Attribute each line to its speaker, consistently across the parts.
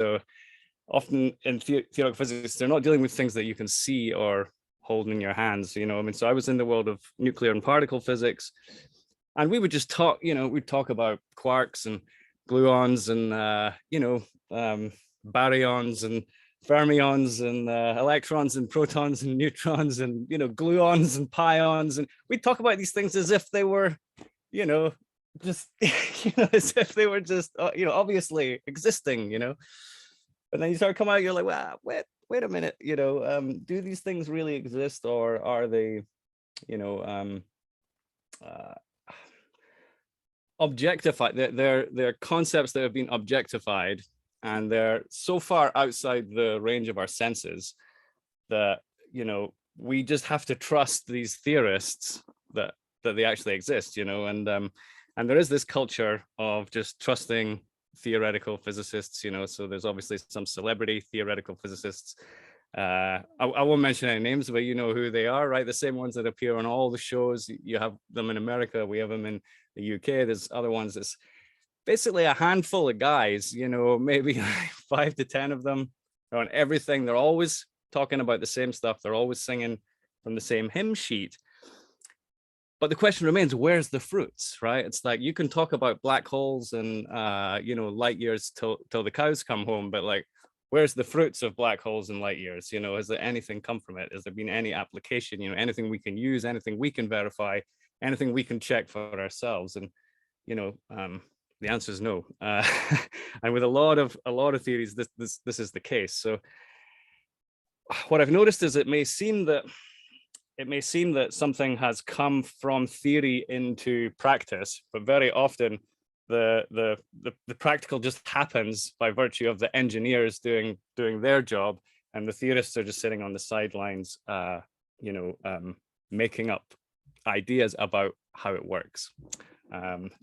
Speaker 1: So often in theoretical physics, they're not dealing with things that you can see or hold in your hands. I mean, so I was in the world of nuclear and particle physics, and we would just talk, we'd talk about quarks and gluons and, baryons and fermions and electrons and protons and neutrons and, gluons and pions. And we'd talk about these things as if they were, just, as if they were just, obviously existing, But then you start coming out, you're like, wow, wait a minute, do these things really exist, or are they, objectified? They're concepts that have been objectified, and they're so far outside the range of our senses that, we just have to trust these theorists that they actually exist, and there is this culture of just trusting theoretical physicists, so there's obviously some celebrity theoretical physicists. I won't mention any names, but you know who they are, right? The same ones that appear on all the shows. You have them in America, we have them in the UK. There's other ones. It's basically a handful of guys, maybe 5 to 10 of them on everything. They're always talking about the same stuff. They're always singing from the same hymn sheet. But the question remains, where's the fruits, right? It's like you can talk about black holes and, light years till the cows come home, but like, where's the fruits of black holes and light years? Has there anything come from it? Has there been any application, anything we can use, anything we can verify, anything we can check for ourselves? And, the answer is no. And with a lot of theories, this is the case. So what I've noticed is it may seem that something has come from theory into practice, but very often the practical just happens by virtue of the engineers doing their job, and the theorists are just sitting on the sidelines, making up ideas about how it works.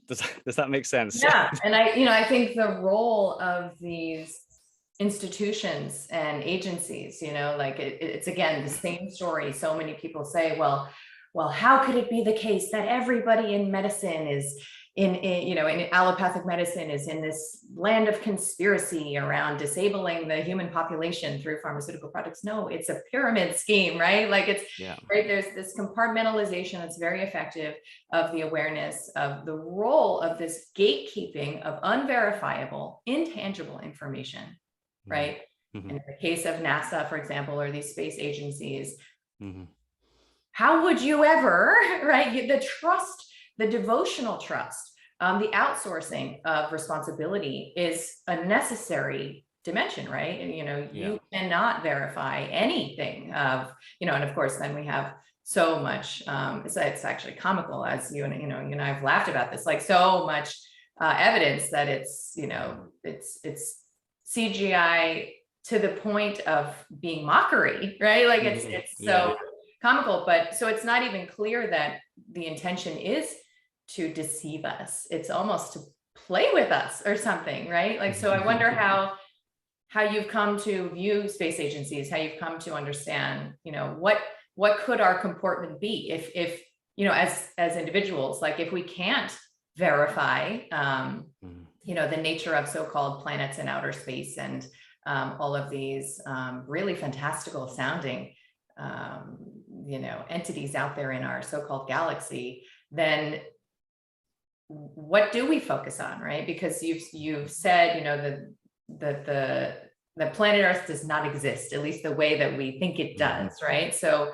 Speaker 1: Does that make sense?
Speaker 2: Yeah, and I think the role of these institutions and agencies, like it's again the same story. So many people say, well, how could it be the case that everybody in medicine is in allopathic medicine is in this land of conspiracy around disabling the human population through pharmaceutical products? No, it's a pyramid scheme, right? Like right, there's this compartmentalization that's very effective of the awareness of the role of this gatekeeping of unverifiable, intangible information, right? Mm-hmm. In the case of NASA, for example, or these space agencies, mm-hmm. How would you ever, right? The trust, the devotional trust, the outsourcing of responsibility is a necessary dimension, right? And, you cannot verify anything of, and of course, then we have so much, it's actually comical, as you and I've laughed about this, like so much evidence that it's, it's CGI to the point of being mockery, right? Like it's so comical, but so it's not even clear that the intention is to deceive us. It's almost to play with us or something, right? Like, so I wonder how you've come to view space agencies, how you've come to understand, what could our comportment be if as individuals, like if we can't verify, the nature of so-called planets in outer space and all of these really fantastical sounding entities out there in our so-called galaxy, then what do we focus on, right? Because you've said, the planet Earth does not exist, at least the way that we think it does, right? So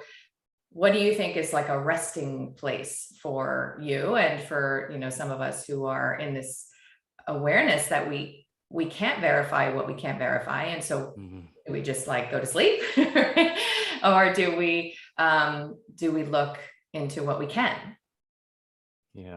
Speaker 2: what do you think is like a resting place for you and for, some of us who are in this awareness that we can't verify what we can't verify, and so do we just like go to sleep, or do we look into what we can?
Speaker 1: Yeah.